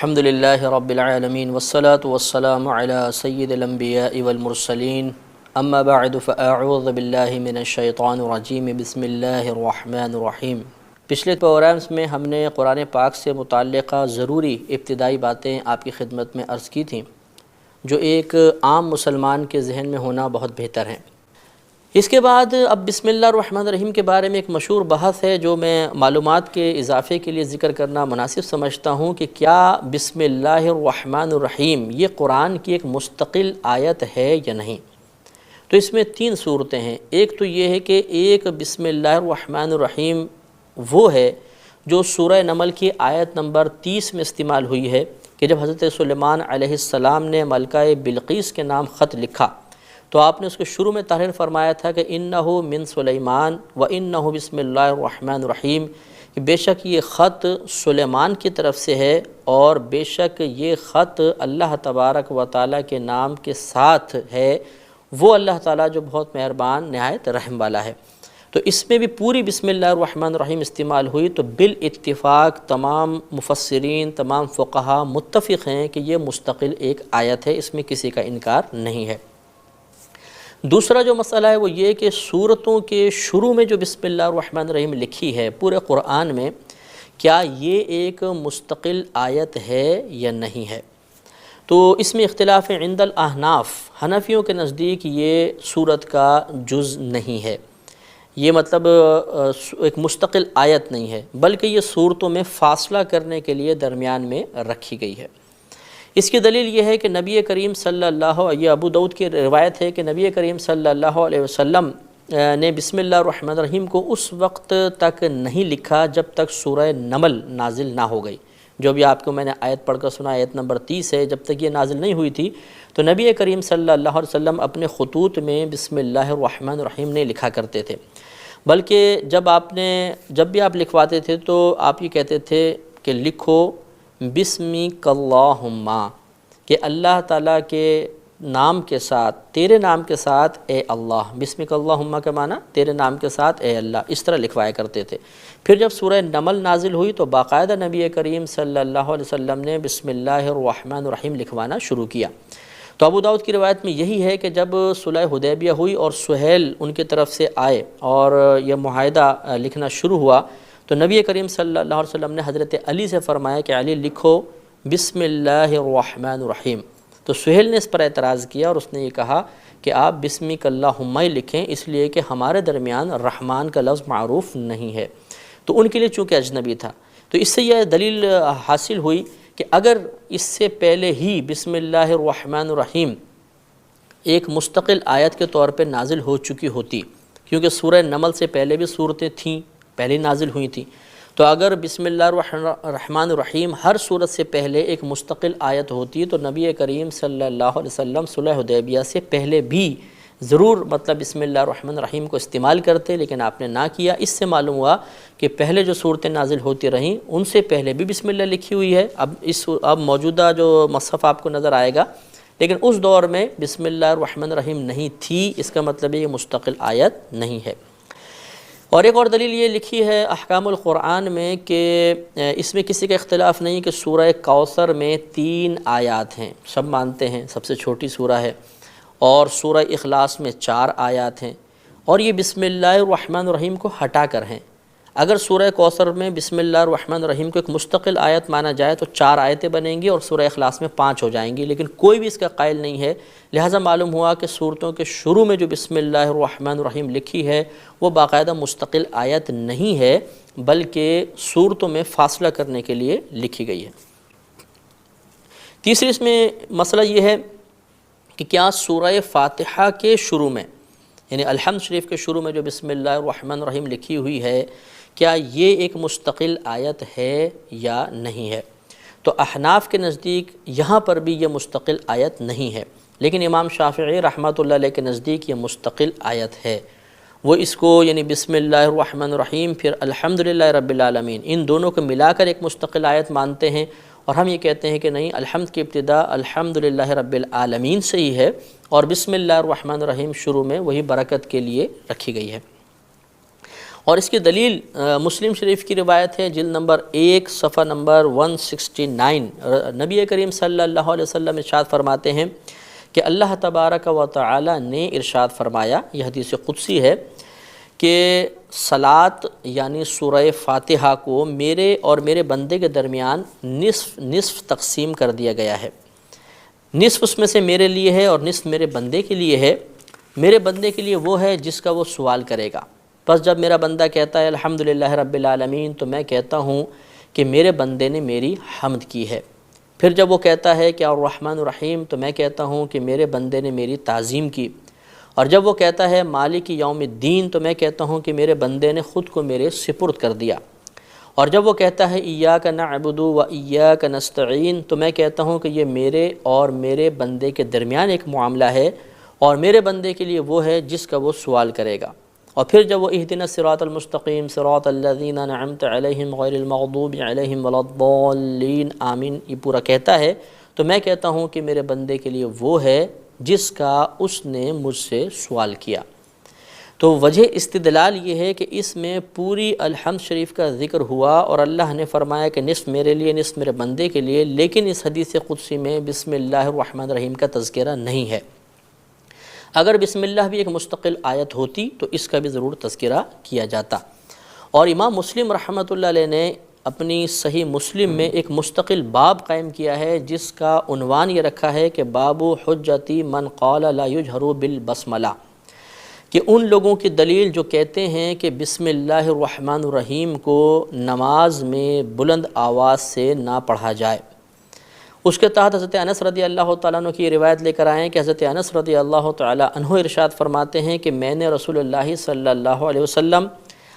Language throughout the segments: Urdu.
الحمدللہ رب العالمین والصلاة والسلام علی سید الانبیاء والمرسلین اما بعد فاعوذ باللہ من الشیطان الرجیم بسم اللہ الرحمن الرحیم۔ پچھلے پروگرامز میں ہم نے قرآن پاک سے متعلقہ ضروری ابتدائی باتیں آپ کی خدمت میں عرض کی تھیں، جو ایک عام مسلمان کے ذہن میں ہونا بہت بہتر ہیں۔ اس کے بعد اب بسم اللہ الرحمن الرحیم کے بارے میں ایک مشہور بحث ہے جو میں معلومات کے اضافے کے لیے ذکر کرنا مناسب سمجھتا ہوں کہ کیا بسم اللہ الرحمن الرحیم یہ قرآن کی ایک مستقل آیت ہے یا نہیں۔ تو اس میں تین صورتیں ہیں۔ ایک تو یہ ہے کہ ایک بسم اللہ الرحمن الرحیم وہ ہے جو سورہ نمل کی آیت نمبر 30 میں استعمال ہوئی ہے کہ جب حضرت سلیمان علیہ السلام نے ملکہ بلقیس کے نام خط لکھا تو آپ نے اس کے شروع میں تحریر فرمایا تھا کہ انہو من سلیمان و انہو بسم اللہ الرحمن الرحیم، کہ بے شک یہ خط سلیمان کی طرف سے ہے اور بے شک یہ خط اللہ تبارک و تعالیٰ کے نام کے ساتھ ہے، وہ اللہ تعالیٰ جو بہت مہربان نہایت رحم والا ہے۔ تو اس میں بھی پوری بسم اللہ الرحمن الرحیم استعمال ہوئی، تو بالاتفاق تمام مفسرین تمام فقہا متفق ہیں کہ یہ مستقل ایک آیت ہے، اس میں کسی کا انکار نہیں ہے۔ دوسرا جو مسئلہ ہے وہ یہ کہ سورتوں کے شروع میں جو بسم اللہ الرحمن الرحیم لکھی ہے پورے قرآن میں، کیا یہ ایک مستقل آیت ہے یا نہیں ہے۔ تو اس میں اختلاف عند الاحناف، حنفیوں کے نزدیک یہ سورت کا جز نہیں ہے، یہ مطلب ایک مستقل آیت نہیں ہے، بلکہ یہ سورتوں میں فاصلہ کرنے کے لیے درمیان میں رکھی گئی ہے۔ اس کی دلیل یہ ہے کہ نبی کریم صلی اللہ علیہ، یہ ابو داؤد کی روایت ہے کہ نبی کریم صلی اللہ علیہ وسلم نے بسم اللہ الرحمن الرحیم کو اس وقت تک نہیں لکھا جب تک سورہ نمل نازل نہ ہو گئی، جو بھی آپ کو میں نے آیت پڑھ کر سنا، آیت نمبر 30 ہے، جب تک یہ نازل نہیں ہوئی تھی تو نبی کریم صلی اللہ علیہ وسلم اپنے خطوط میں بسم اللہ الرحمن الرحیم نہیں لکھا کرتے تھے، بلکہ جب بھی آپ لکھواتے تھے تو آپ یہ کہتے تھے کہ لکھو بسمک اللہم، کہ اللہ تعالیٰ کے نام کے ساتھ، تیرے نام کے ساتھ اے اللہ، بسمک اللہم کا معنی تیرے نام کے ساتھ اے اللہ، اس طرح لکھوایا کرتے تھے۔ پھر جب سورہ نمل نازل ہوئی تو باقاعدہ نبی کریم صلی اللہ علیہ وسلم نے بسم اللہ الرحمن الرحیم لکھوانا شروع کیا۔ تو ابو داؤد کی روایت میں یہی ہے کہ جب صلح حدیبیہ ہوئی اور سہیل ان کی طرف سے آئے اور یہ معاہدہ لکھنا شروع ہوا تو نبی کریم صلی اللہ علیہ وسلم نے حضرت علی سے فرمایا کہ علی لکھو بسم اللہ الرحمن الرحیم۔ تو سہیل نے اس پر اعتراض کیا اور اس نے یہ کہا کہ آپ بسمک اللہم لکھیں، اس لیے کہ ہمارے درمیان رحمان کا لفظ معروف نہیں ہے، تو ان کے لیے چونکہ اجنبی تھا۔ تو اس سے یہ دلیل حاصل ہوئی کہ اگر اس سے پہلے ہی بسم اللہ الرحمن الرحیم ایک مستقل آیت کے طور پہ نازل ہو چکی ہوتی، کیونکہ سورہ نمل سے پہلے بھی صورتیں تھیں، پہلے نازل ہوئی تھیں، تو اگر بسم اللہ الرحمن الرحیم ہر صورت سے پہلے ایک مستقل آیت ہوتی تو نبی کریم صلی اللہ علیہ وسلم صلح حدیبیہ سے پہلے بھی ضرور مطلب بسم اللہ الرحمن الرحیم کو استعمال کرتے، لیکن آپ نے نہ کیا۔ اس سے معلوم ہوا کہ پہلے جو صورتیں نازل ہوتی رہیں ان سے پہلے بھی بسم اللہ لکھی ہوئی ہے۔ اب موجودہ جو مصحف آپ کو نظر آئے گا، لیکن اس دور میں بسم اللہ الرحمن الرحیم نہیں تھی، اس کا مطلب یہ مستقل آیت نہیں ہے۔ اور ایک اور دلیل یہ لکھی ہے احکام القرآن میں کہ اس میں کسی کا اختلاف نہیں کہ سورہ کوثر میں 3 آیات ہیں، سب مانتے ہیں سب سے چھوٹی سورہ ہے، اور سورہ اخلاص میں 4 آیات ہیں، اور یہ بسم اللہ الرحمن الرحیم کو ہٹا کر ہیں۔ اگر سورہ کوثر میں بسم اللہ الرحمن الرحیم کو ایک مستقل آیت مانا جائے تو 4 آیتیں بنیں گی اور سورہ اخلاص میں 5 ہو جائیں گی، لیکن کوئی بھی اس کا قائل نہیں ہے، لہٰذا معلوم ہوا کہ صورتوں کے شروع میں جو بسم اللہ الرحمن الرحیم لکھی ہے وہ باقاعدہ مستقل آیت نہیں ہے، بلکہ صورتوں میں فاصلہ کرنے کے لیے لکھی گئی ہے۔ تیسری اس میں مسئلہ یہ ہے کہ کیا سورہ فاتحہ کے شروع میں، یعنی الحمد شریف کے شروع میں جو بسم اللہ الرحمن الرحیم لکھی ہوئی ہے، کیا یہ ایک مستقل آیت ہے یا نہیں ہے۔ تو احناف کے نزدیک یہاں پر بھی یہ مستقل آیت نہیں ہے، لیکن امام شافعی رحمۃ اللہ علیہ کے نزدیک یہ مستقل آیت ہے۔ وہ اس کو یعنی بسم اللہ الرحمن الرحیم پھر الحمدللہ رب العالمین، ان دونوں کو ملا کر ایک مستقل آیت مانتے ہیں، اور ہم یہ کہتے ہیں کہ نہیں، الحمد کی ابتدا الحمدللہ رب العالمین سے ہی ہے، اور بسم اللہ الرحمن الرحیم شروع میں وہی برکت کے لیے رکھی گئی ہے۔ اور اس کی دلیل مسلم شریف کی روایت ہے، جلد نمبر 1 صفحہ نمبر 169۔ نبی کریم صلی اللہ علیہ وسلم ارشاد فرماتے ہیں کہ اللہ تبارک و تعالی نے ارشاد فرمایا، یہ حدیث قدسی ہے، کہ صلاۃ یعنی سورہ فاتحہ کو میرے اور میرے بندے کے درمیان نصف تقسیم کر دیا گیا ہے۔ نصف اس میں سے میرے لیے ہے اور نصف میرے بندے کے لیے ہے۔ میرے بندے کے لیے وہ ہے جس کا وہ سوال کرے گا۔ بس جب میرا بندہ کہتا ہے الحمدللہ رب العالمین، تو میں کہتا ہوں کہ میرے بندے نے میری حمد کی ہے۔ پھر جب وہ کہتا ہے کہ الرحمن الرحیم، تو میں کہتا ہوں کہ میرے بندے نے میری تعظیم کی۔ اور جب وہ کہتا ہے مالک یوم الدین، تو میں کہتا ہوں کہ میرے بندے نے خود کو میرے سپرد کر دیا۔ اور جب وہ کہتا ہے ایاک نعبد و ایاک نستعین، تو میں کہتا ہوں کہ یہ میرے اور میرے بندے کے درمیان ایک معاملہ ہے، اور میرے بندے کے لیے وہ ہے جس کا وہ سوال کرے گا۔ اور پھر جب وہ اہدنا الصراط المستقیم صراط الذین انعمت علیہم غیر المغضوب علیہم ولا الضالین آمین یہ پورا کہتا ہے، تو میں کہتا ہوں کہ میرے بندے کے لیے وہ ہے جس کا اس نے مجھ سے سوال کیا۔ تو وجہ استدلال یہ ہے کہ اس میں پوری الحمد شریف کا ذکر ہوا، اور اللہ نے فرمایا کہ نصف میرے لیے نصف میرے بندے کے لیے، لیکن اس حدیث قدسی میں بسم اللہ الرحمن الرحیم کا تذکرہ نہیں ہے۔ اگر بسم اللہ بھی ایک مستقل آیت ہوتی تو اس کا بھی ضرور تذکرہ کیا جاتا۔ اور امام مسلم رحمۃ اللہ علیہ نے اپنی صحیح مسلم میں ایک مستقل باب قائم کیا ہے، جس کا عنوان یہ رکھا ہے کہ باب حجتی من قال لا یجہر بالبسملہ، کہ ان لوگوں کی دلیل جو کہتے ہیں کہ بسم اللہ الرحمن الرحیم کو نماز میں بلند آواز سے نہ پڑھا جائے۔ اس کے تحت حضرت انس رضی اللہ تعالیٰ عنہ کی روایت لے کر آئے ہیں کہ حضرت انس رضی اللہ تعالیٰ عنہ ارشاد فرماتے ہیں کہ میں نے رسول اللہ صلی اللہ علیہ وسلم،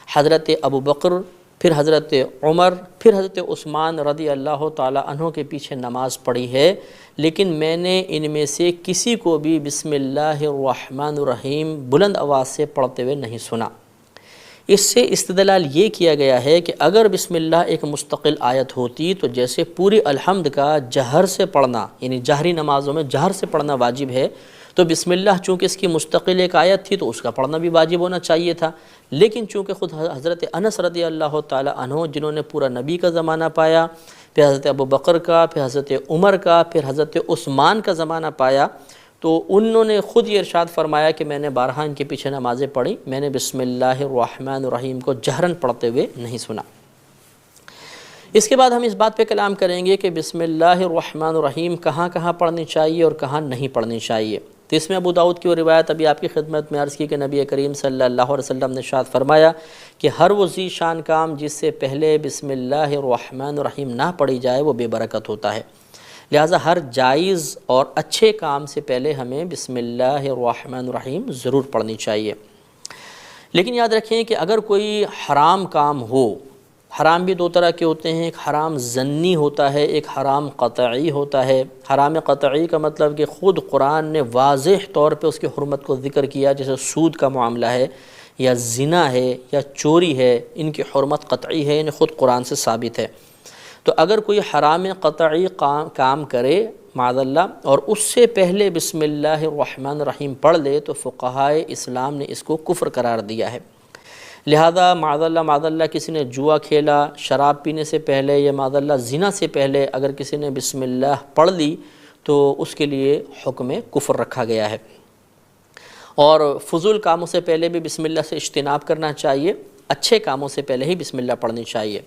حضرت ابو بکر، پھر حضرت عمر، پھر حضرت عثمان رضی اللہ تعالیٰ عنہ کے پیچھے نماز پڑھی ہے، لیکن میں نے ان میں سے کسی کو بھی بسم اللہ الرحمن الرحیم بلند آواز سے پڑھتے ہوئے نہیں سنا۔ اس سے استدلال یہ کیا گیا ہے کہ اگر بسم اللہ ایک مستقل آیت ہوتی تو جیسے پوری الحمد کا جہر سے پڑھنا، یعنی جہری نمازوں میں جہر سے پڑھنا واجب ہے، تو بسم اللہ چونکہ اس کی مستقل ایک آیت تھی تو اس کا پڑھنا بھی واجب ہونا چاہیے تھا۔ لیکن چونکہ خود حضرت انس رضی اللہ تعالی عنہ، جنہوں نے پورا نبی کا زمانہ پایا، پھر حضرت ابو بکر کا، پھر حضرت عمر کا، پھر حضرت عثمان کا زمانہ پایا، تو انہوں نے خود یہ ارشاد فرمایا کہ میں نے بارہا ان کے پیچھے نمازیں پڑھی، میں نے بسم اللہ الرحمن الرحیم کو جہرن پڑھتے ہوئے نہیں سنا۔ اس کے بعد ہم اس بات پہ کلام کریں گے کہ بسم اللہ الرحمن الرحیم کہاں کہاں پڑھنی چاہیے اور کہاں نہیں پڑھنی چاہیے۔ تو اس میں ابو داؤد کی وہ روایت ابھی آپ کی خدمت میں عرض کی کہ نبی کریم صلی اللہ علیہ وسلم نے ارشاد فرمایا کہ ہر وہ ذی شان کام جس سے پہلے بسم اللہ الرحمن الرحیم نہ پڑھی جائے وہ بے برکت ہوتا ہے، لہٰذا ہر جائز اور اچھے کام سے پہلے ہمیں بسم اللہ الرحمن الرحیم ضرور پڑھنی چاہیے۔ لیکن یاد رکھیں کہ اگر کوئی حرام کام ہو، حرام بھی دو طرح کے ہوتے ہیں، ایک حرام ظنی ہوتا ہے، ایک حرام قطعی ہوتا ہے۔ حرام قطعی کا مطلب کہ خود قرآن نے واضح طور پہ اس کی حرمت کو ذکر کیا، جیسے سود کا معاملہ ہے یا زنا ہے یا چوری ہے، ان کی حرمت قطعی ہے، یعنی خود قرآن سے ثابت ہے۔ تو اگر کوئی حرام قطعی کام کرے معاذ اللہ اور اس سے پہلے بسم اللہ الرحمن الرحیم پڑھ لے تو فقہائے اسلام نے اس کو کفر قرار دیا ہے۔ لہذا معاذ اللہ کسی نے جوا کھیلا شراب پینے سے پہلے یا معاذ اللہ زنا سے پہلے اگر کسی نے بسم اللہ پڑھ لی تو اس کے لیے حکم کفر رکھا گیا ہے۔ اور فضول کاموں سے پہلے بھی بسم اللہ سے اجتناب کرنا چاہیے، اچھے کاموں سے پہلے ہی بسم اللہ پڑھنی چاہیے۔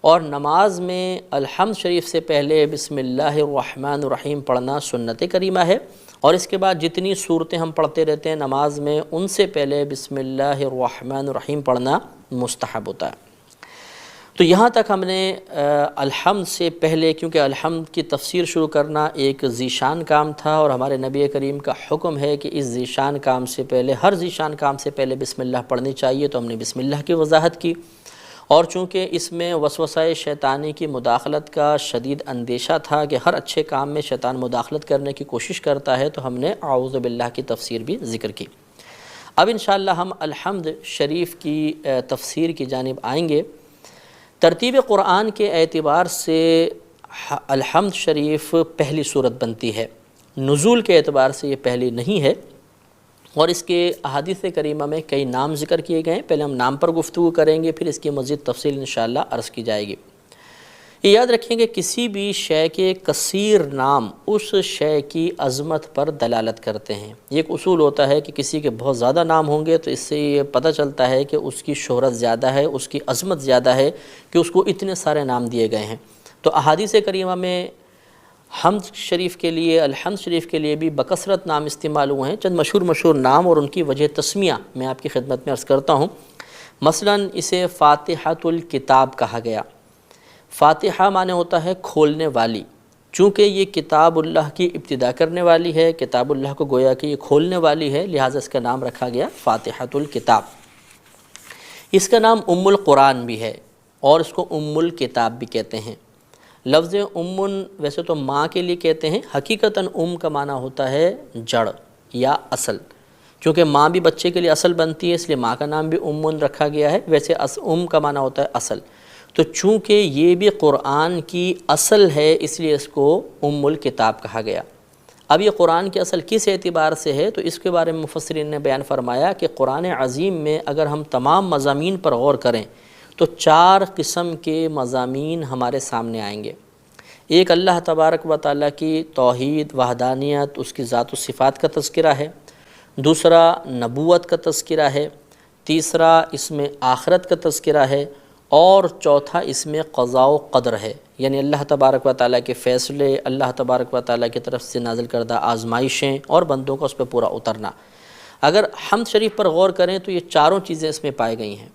اور نماز میں الحمد شریف سے پہلے بسم اللہ الرحمن الرحیم پڑھنا سنت کریمہ ہے، اور اس کے بعد جتنی صورتیں ہم پڑھتے رہتے ہیں نماز میں ان سے پہلے بسم اللہ الرحمن الرحیم پڑھنا مستحب ہوتا ہے۔ تو یہاں تک ہم نے الحمد سے پہلے، کیونکہ الحمد کی تفسیر شروع کرنا ایک ذیشان کام تھا اور ہمارے نبی کریم کا حکم ہے کہ اس ذیشان کام سے پہلے، ہر ذیشان کام سے پہلے بسم اللہ پڑھنی چاہیے، تو ہم نے بسم اللہ کی وضاحت کی۔ اور چونکہ اس میں وسوسہ شیطانی کی مداخلت کا شدید اندیشہ تھا کہ ہر اچھے کام میں شیطان مداخلت کرنے کی کوشش کرتا ہے، تو ہم نے اعوذ باللہ کی تفسیر بھی ذکر کی۔ اب انشاءاللہ ہم الحمد شریف کی تفسیر کی جانب آئیں گے۔ ترتیب قرآن کے اعتبار سے الحمد شریف پہلی صورت بنتی ہے، نزول کے اعتبار سے یہ پہلی نہیں ہے، اور اس کے احادیث کریمہ میں کئی نام ذکر کیے گئے ہیں۔ پہلے ہم نام پر گفتگو کریں گے، پھر اس کی مزید تفصیل انشاءاللہ عرض کی جائے گی۔ یہ یاد رکھیں کہ کسی بھی شے کے کثیر نام اس شے کی عظمت پر دلالت کرتے ہیں۔ یہ ایک اصول ہوتا ہے کہ کسی کے بہت زیادہ نام ہوں گے تو اس سے یہ پتہ چلتا ہے کہ اس کی شہرت زیادہ ہے، اس کی عظمت زیادہ ہے کہ اس کو اتنے سارے نام دیے گئے ہیں۔ تو احادیث کریمہ میں حمد شریف کے لیے، الحمد شریف کے لیے بھی بکثرت نام استعمال ہوئے ہیں۔ چند مشہور نام اور ان کی وجہ تسمیہ میں آپ کی خدمت میں عرض کرتا ہوں۔ مثلاً اسے فاتحۃ الکتاب کہا گیا۔ فاتحہ معنی ہوتا ہے کھولنے والی، چونکہ یہ کتاب اللہ کی ابتدا کرنے والی ہے، کتاب اللہ کو گویا کہ یہ کھولنے والی ہے، لہٰذا اس کا نام رکھا گیا فاتحۃ الکتاب۔ اس کا نام ام القرآن بھی ہے اور اس کو ام الکتاب بھی کہتے ہیں۔ لفظ امن ویسے تو ماں کے لیے کہتے ہیں، حقیقتاً ام کا معنی ہوتا ہے جڑ یا اصل، چونکہ ماں بھی بچے کے لیے اصل بنتی ہے، اس لیے ماں کا نام بھی امن رکھا گیا ہے۔ ویسے ام کا معنی ہوتا ہے اصل، تو چونکہ یہ بھی قرآن کی اصل ہے اس لیے اس کو ام الکتاب کہا گیا۔ اب یہ قرآن کی اصل کس اعتبار سے ہے تو اس کے بارے میں مفسرین نے بیان فرمایا کہ قرآن عظیم میں اگر ہم تمام مضامین پر غور کریں تو 4 قسم کے مضامین ہمارے سامنے آئیں گے۔ ایک اللہ تبارک و تعالیٰ کی توحید، وحدانیت، اس کی ذات و صفات کا تذکرہ ہے۔ دوسرا نبوت کا تذکرہ ہے۔ تیسرا اس میں آخرت کا تذکرہ ہے۔ اور چوتھا اس میں قضاء و قدر ہے، یعنی اللہ تبارک و تعالیٰ کے فیصلے، اللہ تبارک و تعالیٰ کی طرف سے نازل کردہ آزمائشیں اور بندوں کا اس پہ پورا اترنا۔ اگر حمد شریف پر غور کریں تو یہ 4 چیزیں اس میں پائی گئی ہیں۔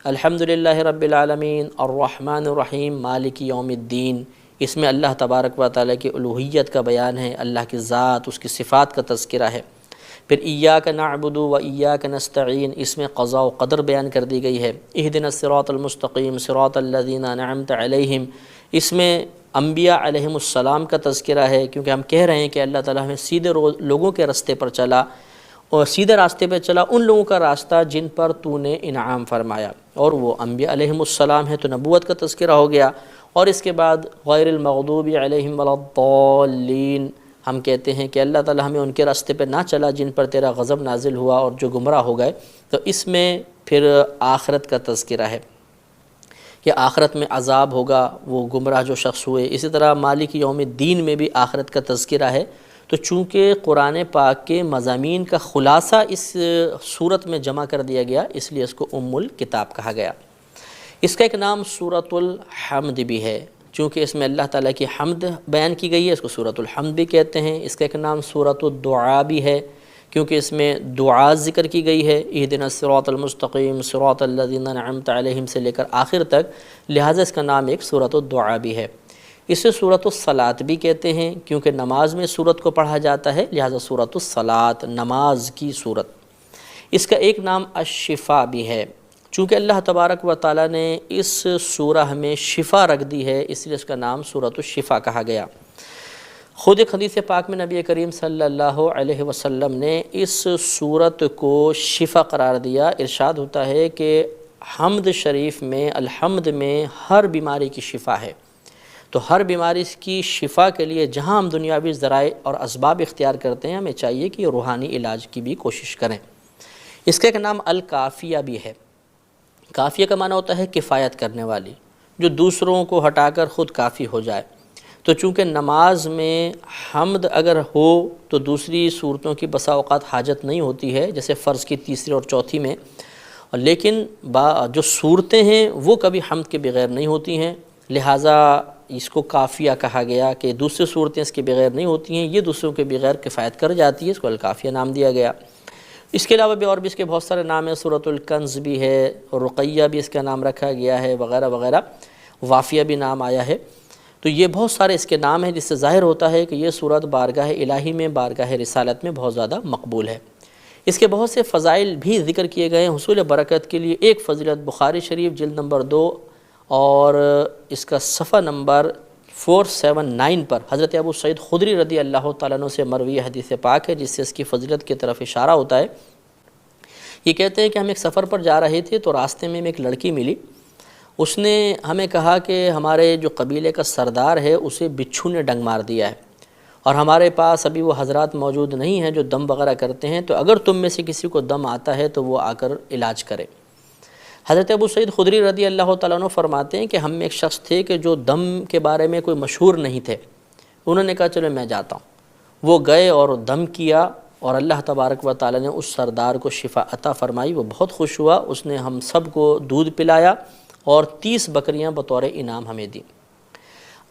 الحمدللہ رب العالمین، الرحمن الرحیم، مالک یوم الدین، اس میں اللہ تبارک و تعالیٰ کی الوہیت کا بیان ہے، اللہ کی ذات، اس کی صفات کا تذکرہ ہے۔ پھر ایاک نعبد و ایاک نستعین، اس میں قضاء و قدر بیان کر دی گئی ہے۔ اہدنا الصراط المستقیم صراط الذین انعمت علیہم، اس میں انبیاء علیہم السلام کا تذکرہ ہے، کیونکہ ہم کہہ رہے ہیں کہ اللہ تعالیٰ ہمیں سیدھے لوگوں کے راستے پر چلا اور سیدھے راستے پہ چلا، ان لوگوں کا راستہ جن پر تو نے انعام فرمایا، اور وہ انبیاء علیہم السلام ہے، تو نبوت کا تذکرہ ہو گیا۔ اور اس کے بعد غیر المغضوب علیہم ولا الضالین، ہم کہتے ہیں کہ اللہ تعالیٰ ہمیں ان کے راستے پہ نہ چلا جن پر تیرا غضب نازل ہوا اور جو گمراہ ہو گئے۔ تو اس میں پھر آخرت کا تذکرہ ہے کہ آخرت میں عذاب ہوگا وہ گمراہ جو شخص ہوئے۔ اسی طرح مالک یوم الدین میں بھی آخرت کا تذکرہ ہے۔ تو چونکہ قرآن پاک کے مضامین کا خلاصہ اس صورت میں جمع کر دیا گیا، اس لیے اس کو ام الکتاب کہا گیا۔ اس کا ایک نام سورۃ الحمد بھی ہے، چونکہ اس میں اللہ تعالیٰ کی حمد بیان کی گئی ہے، اس کو سورۃ الحمد بھی کہتے ہیں۔ اس کا ایک نام سورۃ الدعاء بھی ہے، کیونکہ اس میں دعا ذکر کی گئی ہے، اہدنا الصراط المستقیم صراط الذین انعمت علیہم سے لے کر آخر تک، لہٰذا اس کا نام ایک سورۃ الدعاء بھی ہے۔ اسے سورۃ الصلاۃ بھی کہتے ہیں، کیونکہ نماز میں سورت کو پڑھا جاتا ہے، لہٰذا سورۃ الصلاۃ، نماز کی سورت۔ اس کا ایک نام الشفا بھی ہے، چونکہ اللہ تبارک و تعالیٰ نے اس سورہ میں شفا رکھ دی ہے، اس لیے اس کا نام سورۃ الشفا کہا گیا۔ خود ایک حدیث پاک میں نبی کریم صلی اللہ علیہ وسلم نے اس سورت کو شفا قرار دیا۔ ارشاد ہوتا ہے کہ حمد شریف میں، الحمد میں ہر بیماری کی شفا ہے، تو ہر بیماری کی شفا کے لیے جہاں ہم دنیاوی ذرائع اور اسباب اختیار کرتے ہیں، ہمیں چاہیے کہ روحانی علاج کی بھی کوشش کریں۔ اس کا ایک نام الکافیہ بھی ہے۔ کافیہ کا معنی ہوتا ہے کفایت کرنے والی، جو دوسروں کو ہٹا کر خود کافی ہو جائے۔ تو چونکہ نماز میں حمد اگر ہو تو دوسری صورتوں کی بسا اوقات حاجت نہیں ہوتی ہے، جیسے فرض کی تیسری اور چوتھی میں، لیکن جو صورتیں ہیں وہ کبھی حمد کے بغیر نہیں ہوتی ہیں، لہٰذا اس کو کافیہ کہا گیا کہ دوسری صورتیں اس کے بغیر نہیں ہوتی ہیں، یہ دوسروں کے بغیر کفایت کر جاتی ہے، اس کو الکافیہ نام دیا گیا۔ اس کے علاوہ بھی اور بھی اس کے بہت سارے نام ہیں، سورۃ الکنز بھی ہے، رقیہ بھی اس کا نام رکھا گیا ہے، وغیرہ وغیرہ، وافیہ بھی نام آیا ہے۔ تو یہ بہت سارے اس کے نام ہیں، جس سے ظاہر ہوتا ہے کہ یہ سورت بارگاہ الہی میں، بارگاہ رسالت میں بہت زیادہ مقبول ہے۔ اس کے بہت سے فضائل بھی ذکر کیے گئے ہیں حصول برکت کے لیے۔ ایک فضیلت بخاری شریف جلد نمبر 2 اور اس کا صفحہ نمبر 479 پر حضرت ابو سعید خدری رضی اللہ تعالیٰ عنہ سے مروی حدیث پاک ہے، جس سے اس کی فضیلت کی طرف اشارہ ہوتا ہے۔ یہ کہتے ہیں کہ ہم ایک سفر پر جا رہے تھے تو راستے میں ایک لڑکی ملی، اس نے ہمیں کہا کہ ہمارے جو قبیلے کا سردار ہے اسے بچھو نے ڈنگ مار دیا ہے، اور ہمارے پاس ابھی وہ حضرات موجود نہیں ہیں جو دم وغیرہ کرتے ہیں، تو اگر تم میں سے کسی کو دم آتا ہے تو وہ آ کر علاج کرے۔ حضرت ابو سعید خدری رضی اللہ تعالیٰ عنہ فرماتے ہیں کہ ہم میں ایک شخص تھے کہ جو دم کے بارے میں کوئی مشہور نہیں تھے، انہوں نے کہا چلو میں جاتا ہوں۔ وہ گئے اور دم کیا، اور اللہ تبارک و تعالیٰ نے اس سردار کو شفا عطا فرمائی۔ وہ بہت خوش ہوا، اس نے ہم سب کو دودھ پلایا اور 30 بکریاں بطور انعام ہمیں دیں۔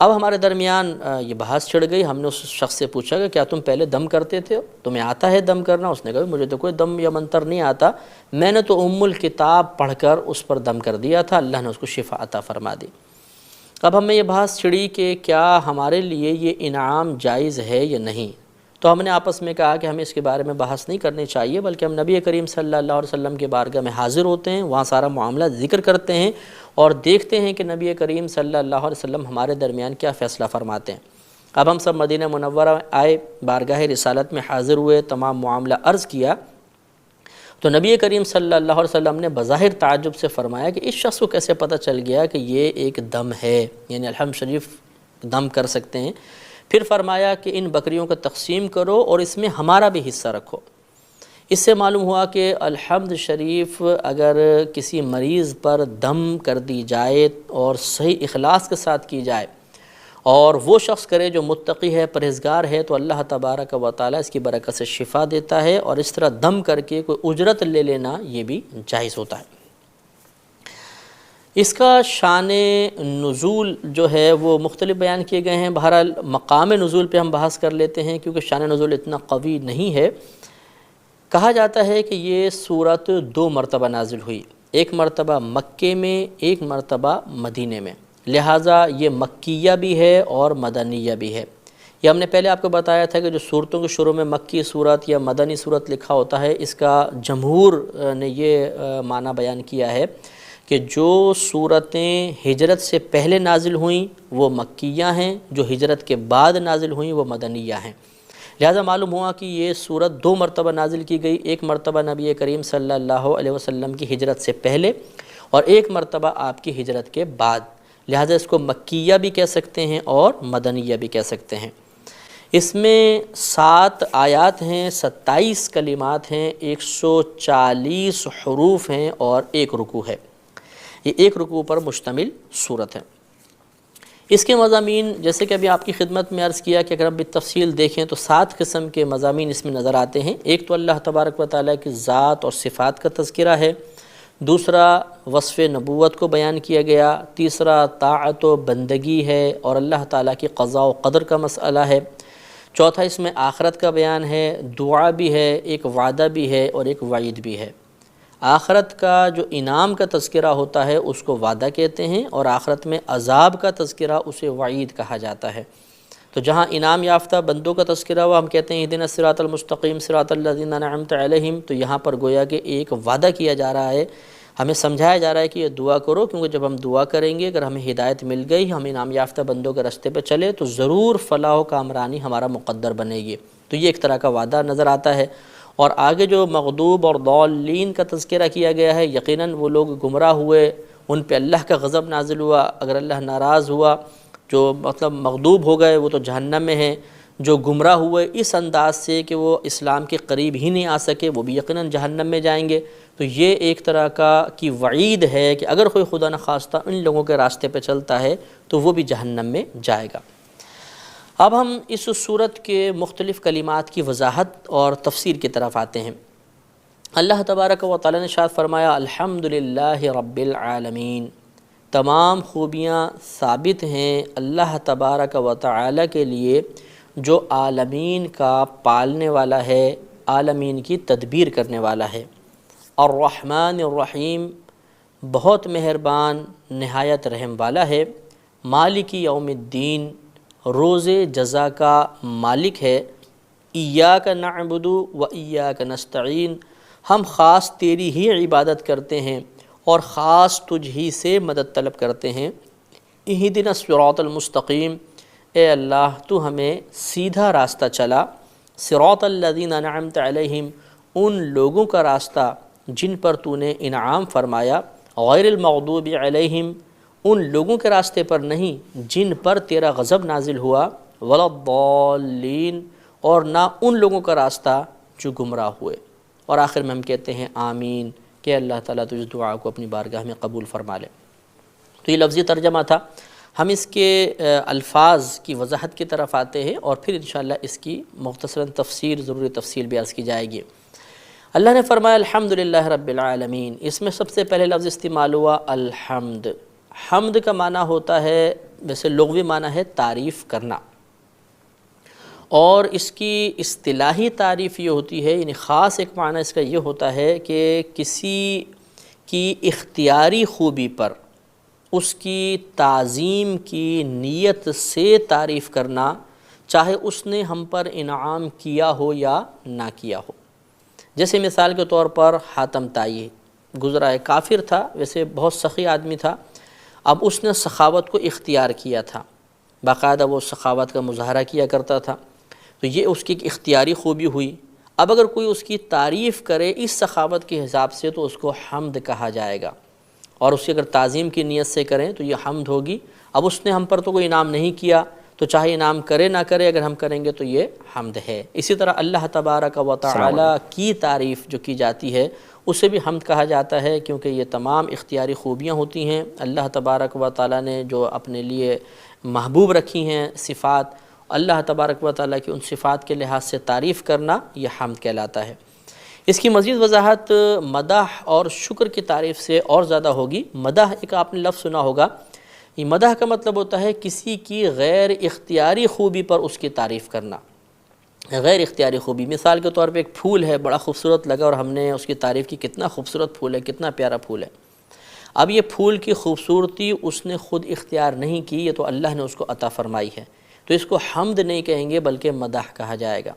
اب ہمارے درمیان یہ بحث چھڑ گئی۔ ہم نے اس شخص سے پوچھا کہ کیا تم پہلے دم کرتے تھے، تمہیں آتا ہے دم کرنا؟ اس نے کہا مجھے تو کوئی دم یا منتر نہیں آتا، میں نے تو ام الکتاب پڑھ کر اس پر دم کر دیا تھا، اللہ نے اس کو شفا عطا فرما دی۔ اب ہمیں یہ بحث چھڑی کہ کیا ہمارے لیے یہ انعام جائز ہے یا نہیں؟ تو ہم نے آپس میں کہا کہ ہمیں اس کے بارے میں بحث نہیں کرنی چاہیے، بلکہ ہم نبی کریم صلی اللہ علیہ وسلم کے بارگاہ میں حاضر ہوتے ہیں، وہاں سارا معاملہ ذکر کرتے ہیں اور دیکھتے ہیں کہ نبی کریم صلی اللہ علیہ وسلم ہمارے درمیان کیا فیصلہ فرماتے ہیں۔ اب ہم سب مدینہ منورہ آئے، بارگاہ رسالت میں حاضر ہوئے، تمام معاملہ عرض کیا، تو نبی کریم صلی اللہ علیہ وسلم نے بظاہر تعجب سے فرمایا کہ اس شخص کو کیسے پتہ چل گیا کہ یہ ایک دم ہے، یعنی الحمد شریف دم کر سکتے ہیں۔ پھر فرمایا کہ ان بکریوں کو تقسیم کرو اور اس میں ہمارا بھی حصہ رکھو۔ اس سے معلوم ہوا کہ الحمد شریف اگر کسی مریض پر دم کر دی جائے اور صحیح اخلاص کے ساتھ کی جائے اور وہ شخص کرے جو متقی ہے، پرہیزگار ہے، تو اللہ تبارک و تعالیٰ اس کی برکت سے شفا دیتا ہے، اور اس طرح دم کر کے کوئی اجرت لے لینا یہ بھی جائز ہوتا ہے۔ اس کا شان نزول جو ہے وہ مختلف بیان کیے گئے ہیں۔ بہرحال مقام نزول پہ ہم بحث کر لیتے ہیں کیونکہ شان نزول اتنا قوی نہیں ہے۔ کہا جاتا ہے کہ یہ سورت 2 مرتبہ نازل ہوئی، ایک مرتبہ مکے میں، ایک مرتبہ مدینے میں، لہٰذا یہ مکیہ بھی ہے اور مدنیہ بھی ہے۔ یہ ہم نے پہلے آپ کو بتایا تھا کہ جو صورتوں کے شروع میں مکی صورت یا مدنی صورت لکھا ہوتا ہے، اس کا جمہور نے یہ معنی بیان کیا ہے کہ جو صورتیں ہجرت سے پہلے نازل ہوئیں وہ مکیہ ہیں، جو ہجرت کے بعد نازل ہوئیں وہ مدنیہ ہیں۔ لہذا معلوم ہوا کہ یہ صورت 2 مرتبہ نازل کی گئی، ایک مرتبہ نبی کریم صلی اللہ علیہ وسلم کی ہجرت سے پہلے اور ایک مرتبہ آپ کی ہجرت کے بعد، لہذا اس کو مکیہ بھی کہہ سکتے ہیں اور مدنیہ بھی کہہ سکتے ہیں۔ اس میں 7 آیات ہیں، 27 کلمات ہیں، 140 حروف ہیں اور 1 رکوع ہے۔ یہ 1 رکوع پر مشتمل صورت ہے۔ اس کے مضامین جیسے کہ ابھی آپ کی خدمت میں عرض کیا کہ اگر ہم بالتفصیل دیکھیں تو 7 قسم کے مضامین اس میں نظر آتے ہیں۔ ایک تو اللہ تبارک و تعالیٰ کی ذات اور صفات کا تذکرہ ہے، دوسرا وصف نبوت کو بیان کیا گیا، تیسرا طاعت و بندگی ہے اور اللہ تعالیٰ کی قضاء و قدر کا مسئلہ ہے، چوتھا اس میں آخرت کا بیان ہے، دعا بھی ہے، ایک وعدہ بھی ہے اور ایک وعید بھی ہے۔ آخرت کا جو انعام کا تذکرہ ہوتا ہے اس کو وعدہ کہتے ہیں، اور آخرت میں عذاب کا تذکرہ اسے وعید کہا جاتا ہے۔ تو جہاں انعام یافتہ بندوں کا تذکرہ ہوا، ہم کہتے ہیں اہدنا الصراط المستقیم صراط الذین انعمت علیہم، تو یہاں پر گویا کہ ایک وعدہ کیا جا رہا ہے، ہمیں سمجھایا جا رہا ہے کہ یہ دعا کرو، کیونکہ جب ہم دعا کریں گے، اگر ہمیں ہدایت مل گئی، ہم انعام یافتہ بندوں کے راستے پہ چلے تو ضرور فلاح و کامرانی ہمارا مقدر بنے گی۔ تو یہ ایک طرح کا وعدہ نظر آتا ہے۔ اور آگے جو مغضوب اور ضالین کا تذکرہ کیا گیا ہے، یقیناً وہ لوگ گمراہ ہوئے، ان پہ اللہ کا غضب نازل ہوا، اگر اللہ ناراض ہوا، جو مطلب مغضوب ہو گئے وہ تو جہنم میں ہیں، جو گمراہ ہوئے اس انداز سے کہ وہ اسلام کے قریب ہی نہیں آ سکے وہ بھی یقیناً جہنم میں جائیں گے۔ تو یہ ایک طرح کی وعید ہے کہ اگر کوئی خدا نخواستہ ان لوگوں کے راستے پہ چلتا ہے تو وہ بھی جہنم میں جائے گا۔ اب ہم اس صورت کے مختلف کلمات کی وضاحت اور تفسیر کی طرف آتے ہیں۔ اللہ تبارک و تعالیٰ نے ارشاد فرمایا الحمدللہ رب العالمین، تمام خوبیاں ثابت ہیں اللہ تبارک و تعالیٰ کے لیے جو عالمین کا پالنے والا ہے، عالمین کی تدبیر کرنے والا ہے۔ الرحمن الرحیم، بہت مہربان نہایت رحم والا ہے۔ مالک یوم الدین، روز جزا کا مالک ہے۔ ایاک نعبد و ایاک نستعین، ہم خاص تیری ہی عبادت کرتے ہیں اور خاص تجھ ہی سے مدد طلب کرتے ہیں۔ اہدنا الصراط المستقیم، اے اللہ تو ہمیں سیدھا راستہ چلا۔ صراط الذین انعمت علیہم، ان لوگوں کا راستہ جن پر تو نے انعام فرمایا۔ غیر المغضوب علیہم، ان لوگوں کے راستے پر نہیں جن پر تیرا غضب نازل ہوا۔ ولا الضالین، اور نہ ان لوگوں کا راستہ جو گمراہ ہوئے۔ اور آخر میں ہم کہتے ہیں آمین کہ اللہ تعالیٰ تو اس دعا کو اپنی بارگاہ میں قبول فرما لے۔ تو یہ لفظی ترجمہ تھا۔ ہم اس کے الفاظ کی وضاحت کی طرف آتے ہیں اور پھر انشاءاللہ اس کی مختصراً تفسیر، ضروری تفصیل بھی عرض کی جائے گی۔ اللہ نے فرمایا الحمدللہ رب العالمین، اس میں سب سے پہلے لفظ استعمال ہوا الحمد۔ حمد کا معنی ہوتا ہے، ویسے لغوی معنی ہے تعریف کرنا، اور اس کی اصطلاحی تعریف یہ ہوتی ہے، یعنی خاص ایک معنی اس کا یہ ہوتا ہے کہ کسی کی اختیاری خوبی پر اس کی تعظیم کی نیت سے تعریف کرنا، چاہے اس نے ہم پر انعام کیا ہو یا نہ کیا ہو۔ جیسے مثال کے طور پر حاتم طائی گزرا ہے، کافر تھا، ویسے بہت سخی آدمی تھا، اب اس نے سخاوت کو اختیار کیا تھا، باقاعدہ وہ سخاوت کا مظاہرہ کیا کرتا تھا، تو یہ اس کی ایک اختیاری خوبی ہوئی۔ اب اگر کوئی اس کی تعریف کرے اس سخاوت کے حساب سے تو اس کو حمد کہا جائے گا، اور اس کی اگر تعظیم کی نیت سے کریں تو یہ حمد ہوگی۔ اب اس نے ہم پر تو کوئی انعام نہیں کیا، تو چاہے انعام کرے نہ کرے، اگر ہم کریں گے تو یہ حمد ہے۔ اسی طرح اللہ تبارک و تعالی کی تعریف جو کی جاتی ہے اسے بھی حمد کہا جاتا ہے، کیونکہ یہ تمام اختیاری خوبیاں ہوتی ہیں۔ اللہ تبارک و تعالی نے جو اپنے لیے محبوب رکھی ہیں صفات، اللہ تبارک و تعالی کی ان صفات کے لحاظ سے تعریف کرنا یہ حمد کہلاتا ہے۔ اس کی مزید وضاحت مدح اور شکر کی تعریف سے اور زیادہ ہوگی۔ مدح ایک آپ نے لفظ سنا ہوگا، یہ مدح کا مطلب ہوتا ہے کسی کی غیر اختیاری خوبی پر اس کی تعریف کرنا۔ غیر اختیاری خوبی، مثال کے طور پہ ایک پھول ہے، بڑا خوبصورت لگا اور ہم نے اس کی تعریف کی، کتنا خوبصورت پھول ہے، کتنا پیارا پھول ہے۔ اب یہ پھول کی خوبصورتی اس نے خود اختیار نہیں کی، یہ تو اللہ نے اس کو عطا فرمائی ہے، تو اس کو حمد نہیں کہیں گے بلکہ مدح کہا جائے گا۔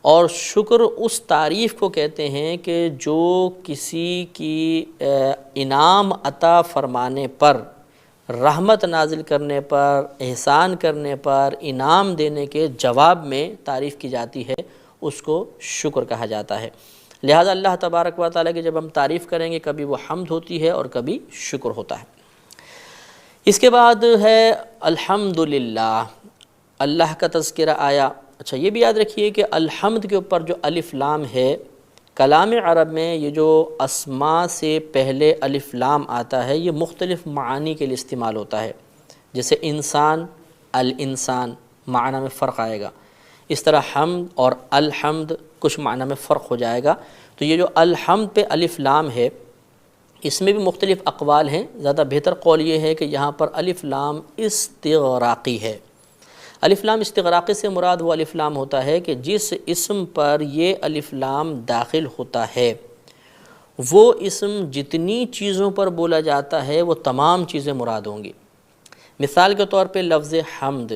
اور شکر اس تعریف کو کہتے ہیں کہ جو کسی کی انعام عطا فرمانے پر، رحمت نازل کرنے پر، احسان کرنے پر، انعام دینے کے جواب میں تعریف کی جاتی ہے، اس کو شکر کہا جاتا ہے۔ لہذا اللہ تبارک و تعالیٰ کی جب ہم تعریف کریں گے کبھی وہ حمد ہوتی ہے اور کبھی شکر ہوتا ہے۔ اس کے بعد ہے الحمدللہ، اللہ کا تذکرہ آیا۔ اچھا یہ بھی یاد رکھیے کہ الحمد کے اوپر جو الف لام ہے، کلام عرب میں یہ جو اسماء سے پہلے الف لام آتا ہے یہ مختلف معانی کے لیے استعمال ہوتا ہے۔ جیسے انسان، الانسان معنی میں فرق آئے گا، اس طرح حمد اور الحمد کچھ معنی میں فرق ہو جائے گا۔ تو یہ جو الحمد پہ الف لام ہے اس میں بھی مختلف اقوال ہیں، زیادہ بہتر قول یہ ہے کہ یہاں پر الف لام استغراقی ہے۔ الف لام استغراقی سے مراد وہ الف لام ہوتا ہے کہ جس اسم پر یہ الف لام داخل ہوتا ہے وہ اسم جتنی چیزوں پر بولا جاتا ہے وہ تمام چیزیں مراد ہوں گی۔ مثال کے طور پہ لفظ حمد،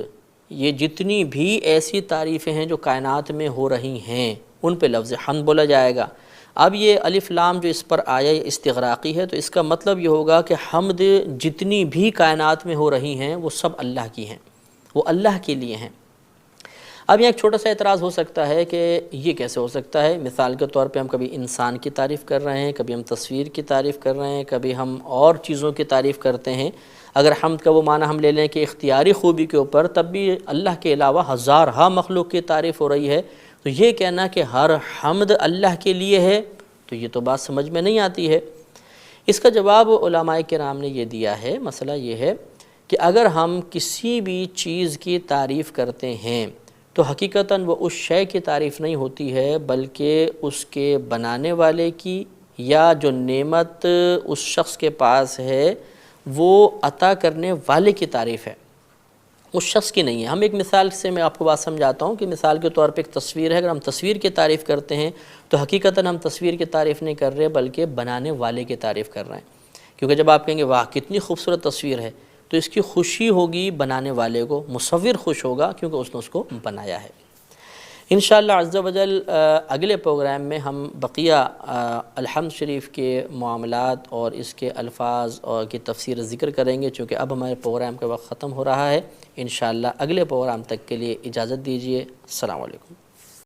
یہ جتنی بھی ایسی تعریفیں ہیں جو کائنات میں ہو رہی ہیں ان پہ لفظ حمد بولا جائے گا۔ اب یہ الف لام جو اس پر آیا یہ استغراقی ہے، تو اس کا مطلب یہ ہوگا کہ حمد جتنی بھی کائنات میں ہو رہی ہیں وہ سب اللہ کی ہیں، وہ اللہ کے لیے ہیں۔ اب یہاں ایک چھوٹا سا اعتراض ہو سکتا ہے کہ یہ کیسے ہو سکتا ہے؟ مثال کے طور پہ ہم کبھی انسان کی تعریف کر رہے ہیں، کبھی ہم تصویر کی تعریف کر رہے ہیں، کبھی ہم اور چیزوں کی تعریف کرتے ہیں۔ اگر حمد کا وہ معنی ہم لے لیں کہ اختیاری خوبی کے اوپر، تب بھی اللہ کے علاوہ ہزارہا مخلوق کی تعریف ہو رہی ہے، تو یہ کہنا کہ ہر حمد اللہ کے لیے ہے تو یہ تو بات سمجھ میں نہیں آتی ہے۔ اس کا جواب علماء کرام نے یہ دیا ہے۔ مسئلہ یہ ہے کہ اگر ہم کسی بھی چیز کی تعریف کرتے ہیں تو حقیقتاً وہ اس شے کی تعریف نہیں ہوتی ہے بلکہ اس کے بنانے والے کی، یا جو نعمت اس شخص کے پاس ہے وہ عطا کرنے والے کی تعریف ہے، اس شخص کی نہیں ہے۔ ہم ایک مثال سے میں آپ کو بات سمجھاتا ہوں کہ مثال کے طور پہ ایک تصویر ہے، اگر ہم تصویر کی تعریف کرتے ہیں تو حقیقتاً ہم تصویر کی تعریف نہیں کر رہے بلکہ بنانے والے کی تعریف کر رہے ہیں، کیونکہ جب آپ کہیں گے واہ کتنی خوبصورت تصویر ہے تو اس کی خوشی ہوگی بنانے والے کو، مصور خوش ہوگا کیونکہ اس نے اس کو بنایا ہے۔ انشاءاللہ عز و جل اگلے پروگرام میں ہم بقیہ الحمد شریف کے معاملات اور اس کے الفاظ اور کی تفسیر ذکر کریں گے، چونکہ اب ہمارے پروگرام کا وقت ختم ہو رہا ہے۔ انشاءاللہ اگلے پروگرام تک کے لیے اجازت دیجیے۔ السلام علیکم۔